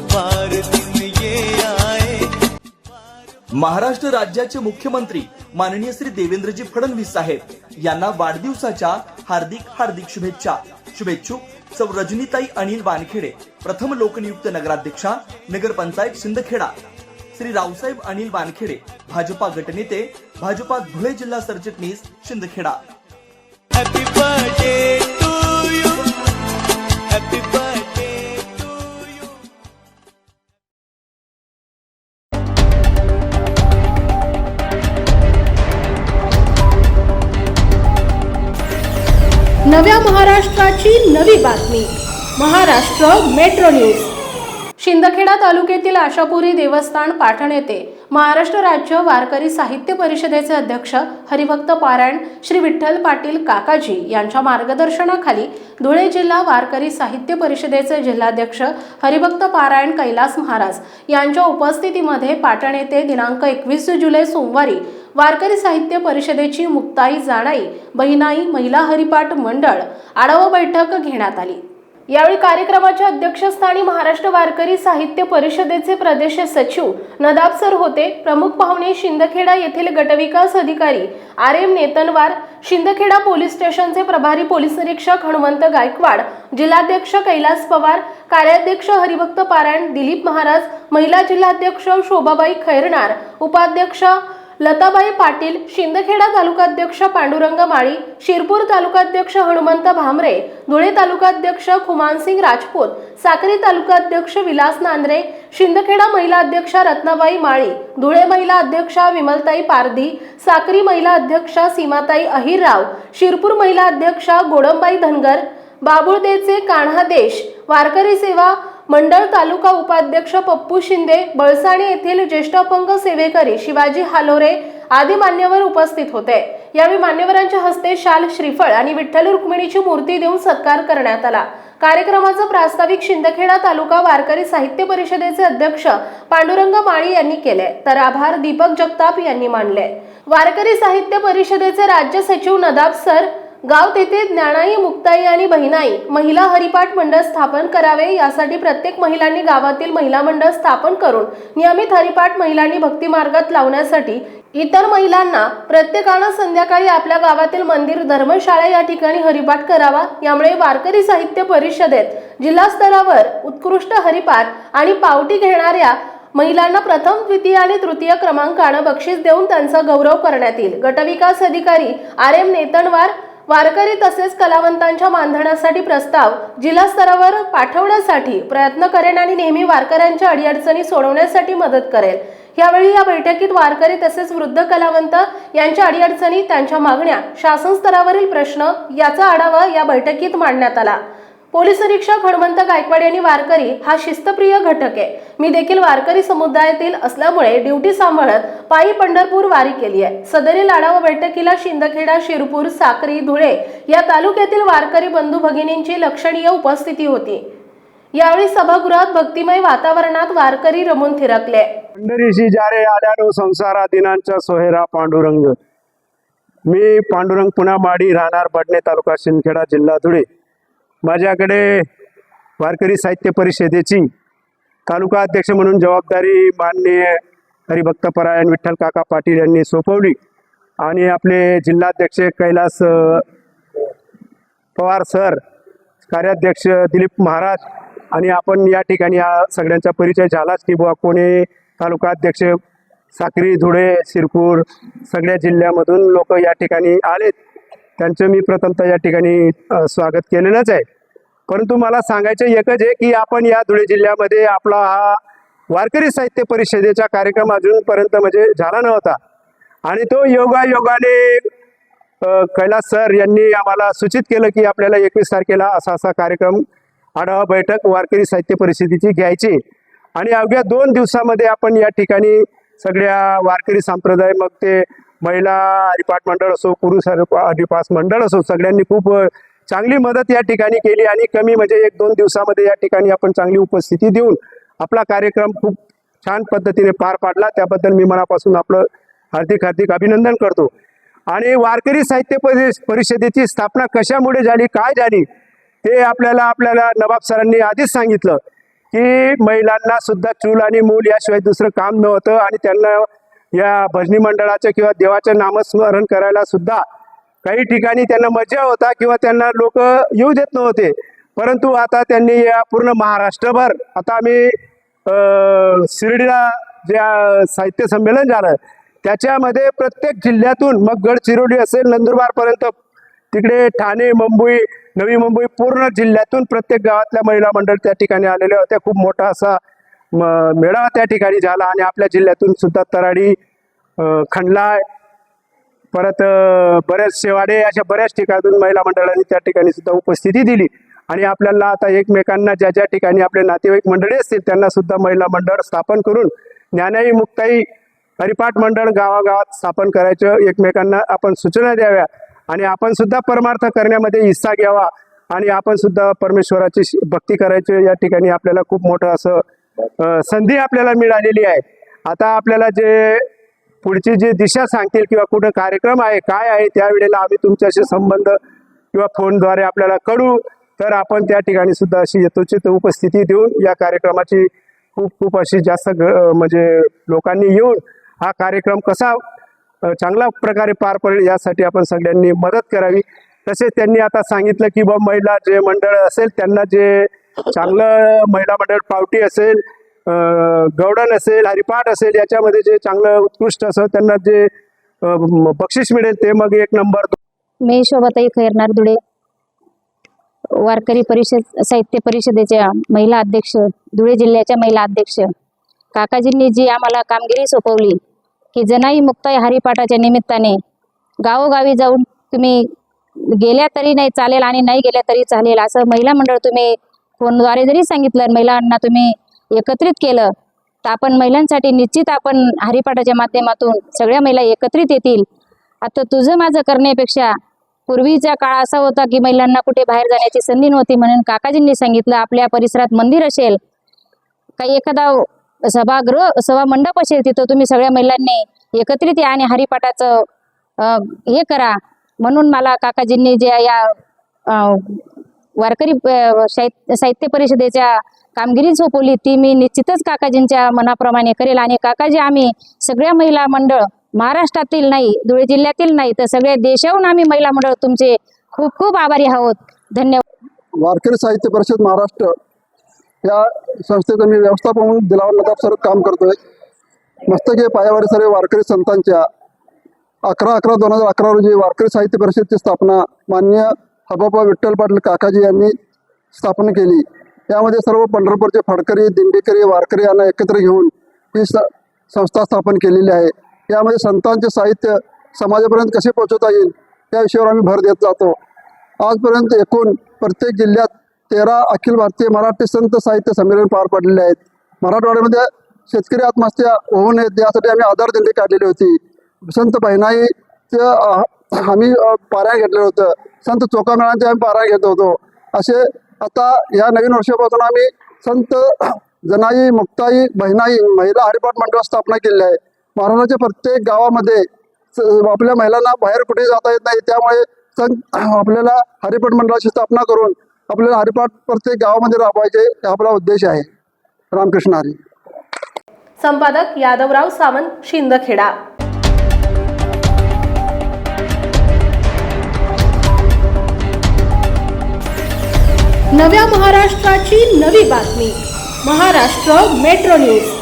बार दिन ये आए। महाराष्ट्र राज्याचे मुख्यमंत्री माननीय श्री देवेंद्रजी फडणवीस साहेब यांना वाढदिवसाच्या हार्दिक शुभेच्छा। शुभेच्छुक सौ रजनीताई अनिल वानखेडे, प्रथम लोकनियुक्त नगराध्यक्षा, नगरपंचायत शिंदखेडा। श्री रावसाहेब अनिल वानखेडे, भाजपा गटनेते, भाजपा धुळे जिल्हा सरचिटणीस, Shindkheda. Happy birthday to you, happy birthday to you. नव्या महाराष्ट्राची नवी बातमी, महाराष्ट्र मेट्रो न्यूज। शिंदखेडा तालुक्यातील आशापुरी देवस्थान पाटण येथे महाराष्ट्र राज्य वारकरी साहित्य परिषदेचे अध्यक्ष हरिभक्त पारायण श्री विठ्ठल पाटील काकाजी यांच्या मार्गदर्शनाखाली धुळे जिल्हा वारकरी साहित्य परिषदेचे जिल्हाध्यक्ष हरिभक्त पारायण कैलास महाराज यांच्या उपस्थितीमध्ये पाटण येथे दिनांक 21 जुलै सोमवारी वारकरी साहित्य परिषदेची मुक्ताई जाणाई बहिणाई महिला हरिपाठ मंडळ आढावा बैठक घेण्यात आली। यावेळी कार्यक्रमाच्या अध्यक्षस्थानी महाराष्ट्र वारकरी साहित्य परिषदेचे प्रदेश सचिव नदाब सर होते। प्रमुख पाहुणे शिंदखेडा येथील गटविकास अधिकारी RM नेतनवार, शिंदखेडा पोलीस स्टेशनचे प्रभारी पोलीस निरीक्षक हनुमंत गायकवाड, जिल्हाध्यक्ष कैलास पवार, कार्याध्यक्ष हरिभक्त पारायण दिलीप महाराज, महिला जिल्हाध्यक्ष शोभाबाई खैरनार, उपाध्यक्ष लताबाई पाटील, शिंदखेडा तालुकाध्यक्ष पांडुरंग माळी, शिरपूर तालुकाध्यक्ष हनुमंत भामरे, धुळे तालुकाध्यक्ष खुमानसिंग राजपूत, साक्री तालुकाध्यक्ष विलास नांद्रे, शिंदखेडा महिला अध्यक्षा रत्नाबाई माळी, धुळे महिला अध्यक्षा विमलताई पारधी, साक्री महिला अध्यक्षा सीमाताई अहिरराव, शिरपूर महिला अध्यक्षा गोडंबाई धनगर, बाबुळदेचे कान्हादेश, वारकरी सेवा मंडळ तालुका उपाध्यक्ष पप्पू शिंदे, बळसाणी येथील ज्येष्ठ अपंग सेवेकरी शिवाजी हालोरे आदी मान्यवर उपस्थित होते। यावेळी मान्यवरांच्या हस्ते शाल, श्रीफळ आणि विठ्ठल रुक्मिणीची मूर्ती देऊन सत्कार करण्यात आला। कार्यक्रमाचा प्रास्ताविक शिंदखेडा तालुका वारकरी साहित्य परिषदेचे अध्यक्ष पांडुरंग माळी यांनी केले, तर आभार दीपक जगताप यांनी मानले। वारकरी साहित्य परिषदेचे राज्य सचिव नदाब सर गाव तेथे ज्ञानाई, मुक्ताई आणि बहिणाई महिला हरिपाठ मंडळ स्थापन करावे, यासाठी प्रत्येक महिलांनी गावातील महिला मंडळ स्थापन करून नियमित हरिपाठ महिलांनी भक्ती मार्गात लावण्यासाठी इतर महिलांना प्रत्येकाने संध्याकाळी आपल्या गावातील मंदिर, धर्मशाळा या ठिकाणी हरिपाठ करावा। यामुळे वारकरी साहित्य परिषदेत जिल्हा स्तरावर उत्कृष्ट हरिपाठ आणि पावती घेणाऱ्या महिलांना प्रथम, द्वितीय आणि तृतीय क्रमांकाने बक्षीस देऊन त्यांचा गौरव करण्यात येईल। गटविकास अधिकारी RM नेतनवार वारकरी तसेच कलावंतांच्या मानधनासाठी प्रस्ताव जिल्हा स्तरावर पाठवण्यासाठी प्रयत्न करेन आणि नेहमी वारकऱ्यांच्या अडीअडचणी सोडवण्यासाठी मदत करेल। यावेळी या बैठकीत वारकरी तसेच वृद्ध कलावंत यांच्या अडीअडचणी, त्यांच्या मागण्या, शासन स्तरावरील प्रश्न याचा आढावा या बैठकीत मांडण्यात आला। पोलीस निरीक्षक हनुमंत गायकवाड यांनी वारकरी हा शिस्तप्रिय घटक आहे, मी देखील वारकरी समुदायातील असल्यामुळे ड्युटी सांभाळत पायी पंढरपूर वारी केली आहे। सदरील आढावा बैठकीला शिंदखेडा, शिरपूर, साक्री, धुळे या तालुक्यातील वारकरी बंधू भगिनींची लक्षणीय उपस्थिती होती। यावेळी सभागृहात भक्तिमय वातावरणात वारकरी रमून थिरकले। पंढरीशी जारे आल्यानो संसारा दिनांचा सोहेरा पांडुरंग। मी पांडुरंग पुन्हा माडी, राहणार बडणे तालुका शिंदखेडा जिल्हा धुळे। माझ्याकडे वारकरी साहित्य परिषदेची तालुका अध्यक्ष म्हणून जबाबदारी माननीय हरिभक्त पारायण विठ्ठल काका पाटील यांनी सोपवली आणि आपले जिल्हाध्यक्ष कैलास पवार सर, कार्याध्यक्ष दिलीप महाराज आणि आपण या ठिकाणी सगळ्यांचा परिचय झालाच की बुवा कोणी तालुका अध्यक्ष साक्री, धुळे, शिरपूर सगळ्या जिल्ह्यामधून लोक या ठिकाणी आलेत, त्यांचं मी प्रथमतः या ठिकाणी स्वागत केलेलंच आहे। परंतु मला सांगायचं एकच आहे की आपण या धुळे जिल्ह्यामध्ये आपला हा वारकरी साहित्य परिषदेचा कार्यक्रम अजूनपर्यंत म्हणजे झाला नव्हता आणि तो योगायोगाने कैलास सर यांनी आम्हाला सूचित केलं की आपल्याला 21 तारखेला असा कार्यक्रम आढावा बैठक वारकरी साहित्य परिषदेची घ्यायची आणि अवघ्या 2 दिवसामध्ये आपण या ठिकाणी सगळ्या वारकरी संप्रदाय, मग ते महिला हरिपाठ मंडळ असो, पुरुष हरिपाठ मंडळ असो, सगळ्यांनी खूप चांगली मदत या ठिकाणी केली आणि कमी म्हणजे 1-2 दिवसामध्ये या ठिकाणी आपण चांगली उपस्थिती देऊन आपला कार्यक्रम खूप छान पद्धतीने पार पाडला। त्याबद्दल मी मनापासून आपलं हार्दिक अभिनंदन करतो। आणि वारकरी साहित्य परिषदेची स्थापना कशामुळे झाली, काय झाली ते आपल्याला नवाब सरांनी आधीच सांगितलं की महिलांना सुद्धा चूल आणि मूल याशिवाय दुसरं काम नव्हतं आणि त्यांना या भजनी मंडळाचं किंवा देवाचं नामस्मरण करायला सुद्धा काही ठिकाणी त्यांना मजा होता किंवा त्यांना लोक येऊ देत नव्हते. परंतु आता त्यांनी या पूर्ण महाराष्ट्रभर, आता आम्ही शिर्डीला जे साहित्य संमेलन झालं त्याच्यामध्ये प्रत्येक जिल्ह्यातून, मग गडचिरोली असेल नंदुरबारपर्यंत, तिकडे ठाणे, मुंबई, नवी मुंबई, पूर्ण जिल्ह्यातून प्रत्येक गावातल्या महिला मंडळ त्या ठिकाणी आलेल्या होत्या. खूप मोठा असा मेळावा त्या ठिकाणी झाला आणि आपल्या जिल्ह्यातून सुद्धा तराडी, खंडलाय, परत बऱ्याच शेवाडे अशा बऱ्याच ठिकाणून महिला मंडळांनी त्या ठिकाणी सुद्धा उपस्थिती दिली. आणि आपल्याला आता एकमेकांना ज्या ज्या ठिकाणी आपले नातेवाईक मंडळी असतील त्यांना सुद्धा महिला मंडळ स्थापन करून ज्ञानाई मुक्ताई हरिपाठ मंडळ गावागावात स्थापन करायचं, एकमेकांना आपण सूचना द्याव्या आणि आपण सुद्धा परमार्थ करण्यामध्ये हिस्सा घ्यावा आणि आपण सुद्धा परमेश्वराची भक्ती करायची. या ठिकाणी आपल्याला खूप मोठं असं संधी आपल्याला मिळालेली आहे. आता आपल्याला जे पुढची जी दिशा सांगतील किंवा कुठं कार्यक्रम आहे काय आहे त्यावेळेला आम्ही तुमच्याशी संबंध किंवा फोनद्वारे आपल्याला कळू, तर आपण त्या ठिकाणी सुद्धा अशी यथोचित उपस्थिती देऊन या कार्यक्रमाची खूप अशी जास्त म्हणजे लोकांनी येऊन हा कार्यक्रम कसा चांगल्या प्रकारे पार पडेल यासाठी आपण सगळ्यांनी मदत करावी. तसेच त्यांनी आता सांगितलं की महिला जे मंडळ असेल त्यांना जे चांगलं महिला मंडळ पावटी असेल, गौडन असेल, हरिपाठ असेल, याच्यामध्ये जे चांगलं उत्कृष्ट असं त्यांना जे बक्षीस मिळेल ते मग 1 नंबर. मी शोभाताई खैरनार दुडे, वारकरी परिषद साहित्य परिषदेच्या महिला अध्यक्ष, धुळे जिल्ह्याच्या महिला अध्यक्ष. काकाजींनी जी आम्हाला कामगिरी सोपवली की जनाई मुक्ताई हरिपाठाच्या निमित्ताने गावोगावी जाऊन तुम्ही गेल्या तरी नाही चालेल आणि नाही गेल्या तरी चालेल असं महिला मंडळ तुम्ही फोनद्वारे जरी सांगितलं, महिलांना तुम्ही एकत्रित केलं, तर आपण महिलांसाठी निश्चित आपण हरिपाठाच्या माध्यमातून सगळ्या महिला एकत्रित येतील. आता तुझं माझं करण्यापेक्षा पूर्वीचा काळ असा होता की महिलांना कुठे बाहेर जाण्याची संधी नव्हती, म्हणून काकाजींनी सांगितलं आपल्या परिसरात मंदिर असेल, काही एखादा सभा मंडप असेल, तिथं तुम्ही सगळ्या महिलांनी एकत्रित या आणि हरिपाठाचं हे करा. म्हणून मला काकाजींनी जे या वारकरी साहित्य परिषदेच्या कामगिरी सोपवली ती मी निश्चितच काकाजींच्या मनाप्रमाणे करेल. आणि काकाजी आम्ही सगळ्या महिला मंडळ महाराष्ट्रातील नाही, धुळे जिल्ह्यातील नाही तर सगळ्या देशाहून आम्ही महिला मंडळ तुमचे खूप आभारी आहोत. धन्यवाद. वारकरी साहित्य परिषद महाराष्ट्र या संस्थेचं मी व्यवस्थापक म्हणून दिलावर नदाब काम करतोय. मस्तकी पायावारी सर्व वारकरी संतांच्या 11/11/2011 रोजी वारकरी साहित्य परिषदेची स्थापना माननीय हबाबा विठ्ठल पाटील काकाजी यांनी स्थापना केली. यामध्ये सर्व पंढरपूरचे फडकरी, दिंडीकरी, वारकरी यांना एकत्र घेऊन ही संस्था स्थापन केलेली आहे. यामध्ये संतांचे साहित्य समाजापर्यंत कसे पोहोचवता येईल या विषयावर आम्ही भर देत जातो. आजपर्यंत एकूण प्रत्येक जिल्ह्यात 13 अखिल भारतीय मराठी संत साहित्य संमेलन पार पडलेले आहेत. मराठवाड्यामध्ये शेतकरी आत्महत्या होऊ नयेत यासाठी आम्ही आधार दिंडी काढलेली होती. संत बहिणाईचं आम्ही पारायण घेतलेलं होतं. संत चोखामेळांचे आम्ही पारायण घेत होतो. असे आता या नवीन वर्षापासून आम्ही संत जनाई मुक्ताई बहिणाई महिला हरिपाठ मंडळ स्थापना केलेली आहे. महाराष्ट्राच्या प्रत्येक गावामध्ये आपल्या महिलांना बाहेर कुठेही जाता येत नाही, त्यामुळे आपल्याला हरिपाठ मंडळाची स्थापना करून आपल्याला हरिपाठ प्रत्येक गावामध्ये राबवायचे हा आपला उद्देश आहे. रामकृष्ण हरी. संपादक यादवराव सावंत, शिंदखेडा. नव्या महाराष्ट्राची नवी बातमी. Maharashtra metro news.